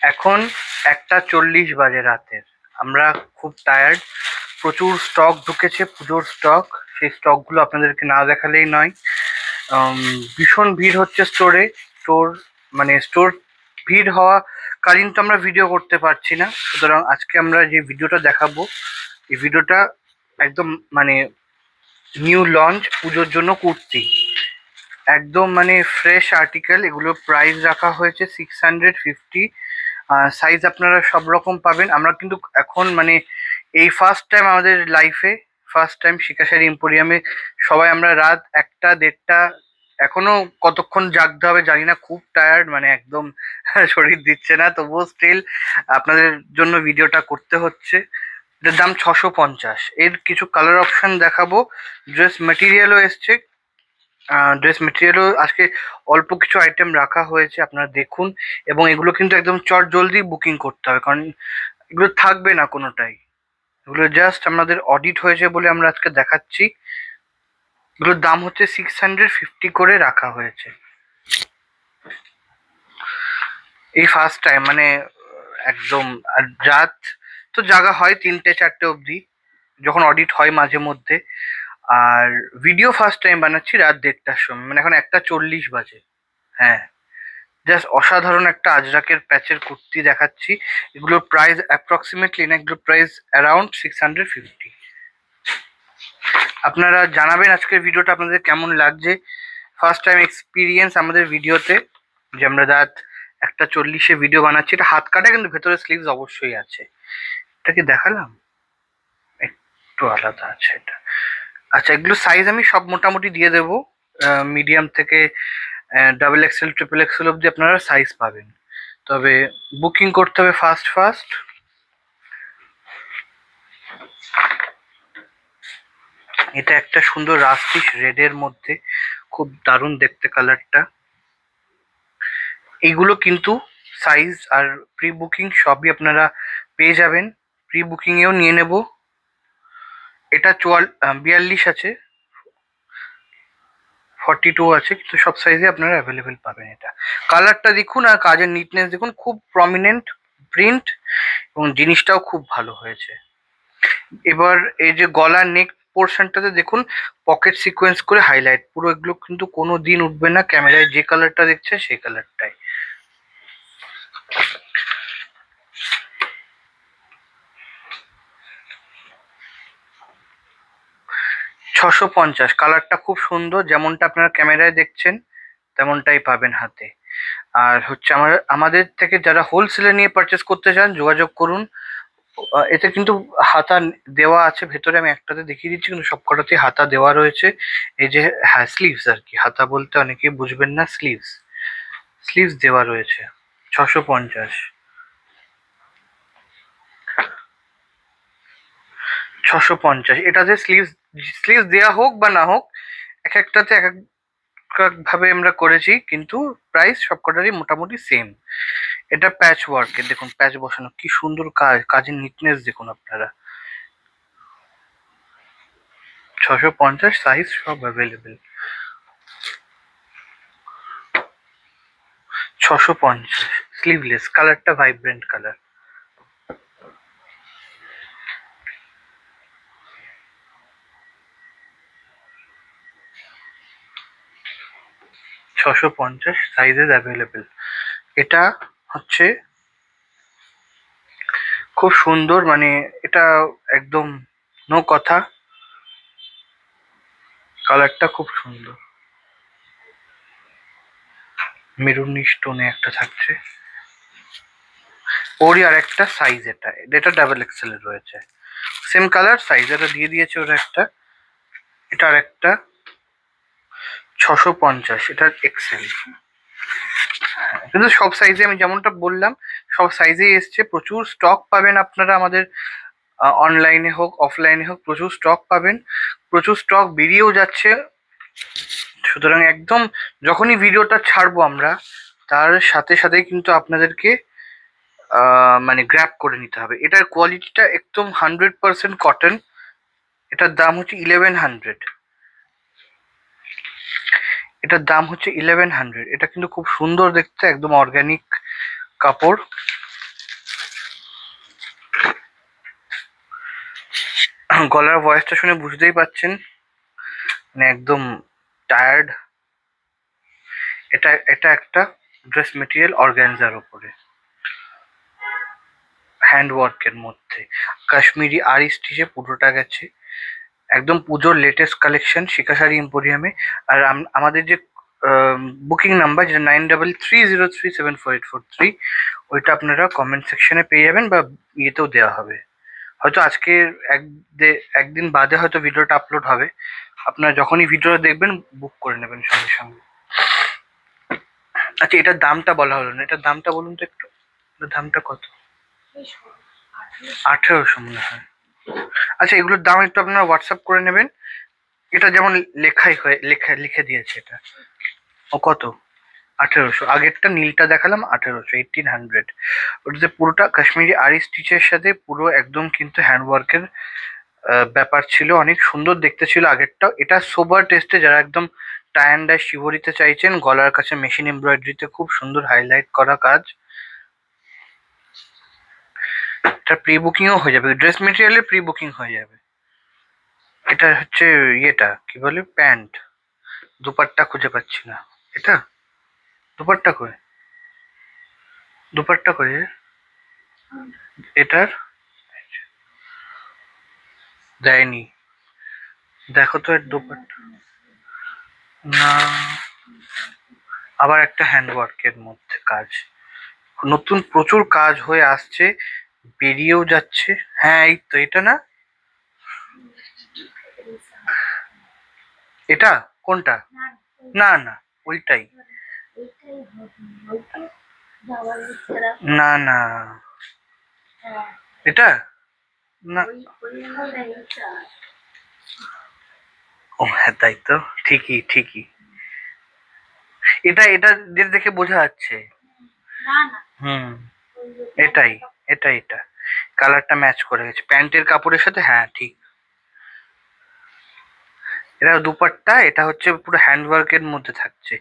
এখন 1:40 বাজে রাতের। আমরা খুব টায়ার্ড। প্রচুর স্টক ঢুকেছে, পুজোর স্টক। সেই স্টকগুলো আপনাদেরকে না দেখালেই নয়। ভীষণ ভিড় হচ্ছে স্টোরে। স্টোর ভিড় হওয়া কালীন তো আমরা ভিডিও করতে পারছি না। সুতরাং আজকে আমরা যে ভিডিওটা দেখাবো, এই ভিডিওটা একদম মানে নিউ লঞ্চ পুজোর জন্য কুর্তি। একদম ফ্রেশ আর্টিকেল। এগুলো প্রাইস রাখা হয়েছে 650। সাইজ আপনারা সব রকম পাবেন। আমরা কিন্তু এখন এই ফার্স্ট টাইম আমাদের লাইফে, ফার্স্ট টাইম শিকাশারি এম্পোরিয়ামে সবাই আমরা রাত 1টা 1:30, এখনো কতক্ষণ জাগতে হবে জানি না, খুব টায়ার্ড, একদম শরীর দিচ্ছে না, তবুও স্টিল আপনাদের জন্য ভিডিওটা করতে হচ্ছে। এটার দাম 650। এর কিছু কালার অপশন দেখাবো। ড্রেস মেটেরিয়ালও এসছে। ড্রেস মেটেরিয়ালও আজকে অল্প কিছু আইটেম রাখা হয়েছে, আপনারা দেখুন। এবং এগুলো কিন্তু একদম চট জলদি বুকিং করতে হবে, কারণ এগুলো থাকবে না কোনোটাই। এগুলো জাস্ট আমাদের অডিট হয়েছে বলে আমরা আজকে দেখাচ্ছি। এগুলোর দাম হচ্ছে 650 করে রাখা হয়েছে। এই ফার্স্ট টাইম একদম। আর রাত তো জাগা হয় 3টে 4টে অবধি, যখন অডিট হয় মাঝে মধ্যে। আর ভিডিও ফার্স্ট টাইম বানাচ্ছি রাত 1:30টার সময়, এখন 1:40 বাজে। হ্যাঁ, জাস্ট অসাধারণ একটা আজরাকের প্যাচের কুর্তি দেখাচ্ছি। এগুলোর প্রাইস অ্যাপ্রক্সিমেটলি এগুলোর প্রাইস অ্যারাউন্ড 650। আপনারা জানাবেন আজকের ভিডিওটা আপনাদের কেমন লাগছে। ফার্স্ট টাইম এক্সপিরিয়েন্স আমাদের ভিডিওতে, যে আমরা রাত 1:40 ভিডিও বানাচ্ছি। এটা হাত কাটা, কিন্তু ভেতরে স্লিভস অবশ্যই আছে। এটা কি দেখালাম? একটু আলাদা আছে এটা। আচ্ছা, এগুলো সাইজ আমি সব মোটামুটি দিয়ে দেবো। মিডিয়াম থেকে XXL XXL অবধি আপনারা সাইজ পাবেন। তবে বুকিং করতে হবে ফার্স্ট ফার্স্ট। এটা একটা সুন্দর রাস্টিশ রেডের মধ্যে, খুব দারুণ দেখতে কালারটা। এইগুলো কিন্তু সাইজ আর প্রি বুকিং সবই আপনারা পেয়ে যাবেন। প্রি বুকিংয়েও নিয়ে নেব। এটা 42 আছে, 42 আছে, কিন্তু সব সাইজে আপনারা অ্যাভেলেবেল পাবেন। এটা কালারটা দেখুন আর কাজের নিটনেস দেখুন, খুব প্রমিনেন্ট প্রিন্ট, এবং জিনিসটাও খুব ভালো হয়েছে। এবার এই যে গলার নেক পোর্শনটাতে দেখুন পকেট সিকোয়েন্স করে হাইলাইট, পুরো এগুলো কিন্তু কোনো দিন উঠবে না। ক্যামেরায় যে কালারটা দেখছে সেই কালারটাই। 650। কালারটা খুব সুন্দর, যেমনটা আপনারা ক্যামেরায় দেখছেন তেমনটাই পাবেন হাতে। আর হচ্ছে আমাদের থেকে যারা হোলসেলে নিয়ে পারচেস করতে চান যোগাযোগ করুন। এতে কিন্তু হাতা দেওয়া আছে ভেতরে, আমি একটাতে দেখিয়ে দিচ্ছি, কিন্তু সবকটাতেই হাতা দেওয়া রয়েছে। এই যে, হ্যাঁ, স্লিভস আর কি, হাতা বলতে অনেকেই বুঝবেন না, স্লিভস স্লিভস দেওয়া রয়েছে। 650। 650 এটাতে স্লিভস স্লিভস দেওয়া হোক বা না হোক, এক একটাতে এক এক ভাবে আমরা করেছি, কিন্তু প্রাইস সবকটারই মোটামুটি সেম। এটা প্যাচ ওয়ার্কের, দেখুন প্যাচ বসানো, কি সুন্দর কাজ, কাজের নিটনেস দেখুন আপনারা। 650, সাইজ সব অ্যাভেলেবেল। 650 স্লিভলেস, কালারটা ভাইব্রেন্ট কালার। 650 sizes available. এটা হচ্ছে খুব সুন্দর, এটা একদম নো কথা। কালারটা খুব সুন্দর, মেরুনি স্টোনে একটা থাকছে। ওরই আর একটা সাইজ, এটা XXL এর রয়েছে। সেম কালার, সাইজ এটা দিয়ে দিয়েছে ওরা একটা। এটা আর একটা 650, এটা এক্সেল। কিন্তু সব সাইজে, আমি যেমনটা বললাম, সব সাইজেই এসছে। প্রচুর স্টক পাবেন আপনারা আমাদের, অনলাইনে হোক অফলাইনে হোক প্রচুর স্টক পাবেন। প্রচুর স্টক বেরিয়েও যাচ্ছে। সুতরাং একদম যখনই ভিডিওটা ছাড়বো আমরা, তার সাথে সাথেই কিন্তু আপনাদেরকে গ্র্যাব করে নিতে হবে। এটার কোয়ালিটিটা একদম 100% কটন। এটার দাম হচ্ছে 1100। এটা কিন্তু খুব সুন্দর দেখতে, একদম অর্গানিক কাপড়। গলার ভয়েসটা শুনে বুঝতেই পারছেন মানে একদম টায়ার্ড। এটা এটা একটা ড্রেস মেটেরিয়াল অর্গানজার উপরে, হ্যান্ড ওয়ার্কের মধ্যে কাশ্মীরি আরি স্টিচে পুরোটা গেছে। একদম পুজোর লেটেস্ট কালেকশন শিখা শাড়ি এম্পোরিয়ামে। আর আমাদের যে বুকিং নাম্বার, যেটা 9303074843, ওইটা আপনারা কমেন্ট সেকশনে পেয়ে যাবেন বা ইয়েতেও দেওয়া হবে। হয়তো আজকে একদিন বাদে হয়তো ভিডিওটা আপলোড হবে। আপনারা যখনই ভিডিওটা দেখবেন বুক করে নেবেন সঙ্গে সঙ্গে। আচ্ছা, এটার দামটা বলা হলো না, এটার দামটা বলুন তো একটু। এটার দামটা কত? 1800 মনে হয়। আচ্ছা, এগুলোর দাম একটু আপনারা হোয়াটসঅ্যাপ করে নেবেন। এটা যেমন লেখাই হয়ে লিখে দিয়েছে এটা। ও কত? 1800। আগেরটা নীলটা দেখালাম 1800, 1800। ওটাতে পুরোটা কাশ্মীরি আরি স্টিচের সাথে পুরো একদম কিন্তু হ্যান্ডওয়ার্কের ব্যাপার ছিল, অনেক সুন্দর দেখতে ছিল আগেরটা। এটা সোবার টেস্টে যারা একদম টাই অ্যান্ড ডাই শিবরিতে চাইছেন, গলার কাছে মেশিন এমব্রয়ডারিতে খুব সুন্দর হাইলাইট করা কাজ। এটা প্রি বুকিংও হয়ে যাবে, ড্রেস মেটেরিয়ালের প্রি বুকিং হয়ে যাবে। এটা হচ্ছে ইয়েটা কি বলে, প্যান্ট। দুপাট্টা খুঁজে পাচ্ছি না। এটা দুপাট্টা কই, দুপাট্টা কই এটার? দেয়নি, দেখো তো এর দুপাট্টা। না, আবার একটা হ্যান্ডওয়ার্কের মধ্যে কাজ। নতুন প্রচুর কাজ হয়ে আসছে, বেরিয়েও যাচ্ছে। হ্যাঁ, এই তো এটা না? এটা কোনটা? না না, ওইটাই। না না, এটা না। ও হ্যাঁ, তাই তো, ঠিকই ঠিকই। এটা এটা যেটা দেখে বোঝা যাচ্ছে। হুম, এটাই, এটা কালারটা ম্যাচ করে গেছে প্যান্টের কাপড়ের সাথে। হ্যাঁ ঠিক। এটা দুপাট্টা, এটা হচ্ছে পুরো হ্যান্ডওয়ার্কের মধ্যে থাকছে,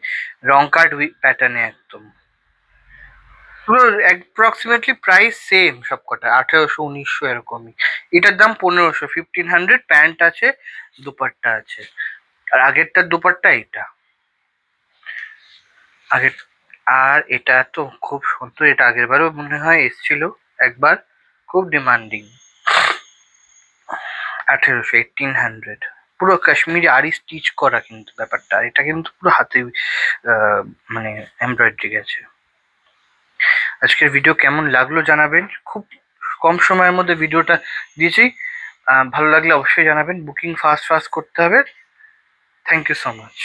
রং কার্ড প্যাটার্নে একদম। পুরো অ্যাপ্রক্সিমেটলি প্রাইস সেম সবকটা, 1800 1900 এরকমই। এটার দাম 1500, 1500। প্যান্ট আছে, দুপাট্টা আছে। আর আগেরটার দুপাট্টা এটা আগের। আর এটা তো খুব সুন্দর, এটা আগের বারও মনে হয় এসেছিল একবার, খুব ডিমান্ডিং। 1800, 1800। পুরো কাশ্মীরি আরি স্টিচ করা কিন্তু ব্যাপারটা, এটা কিন্তু পুরো হাতে মানে এমব্রয়ডারি গেছে। আজকের ভিডিও কেমন লাগলো জানাবেন, খুব কম সময়ের মধ্যে ভিডিওটা দিয়েছি। ভালো লাগলে অবশ্যই জানাবেন। বুকিং ফাস্ট ফাস্ট করতে হবে। Thank you so much.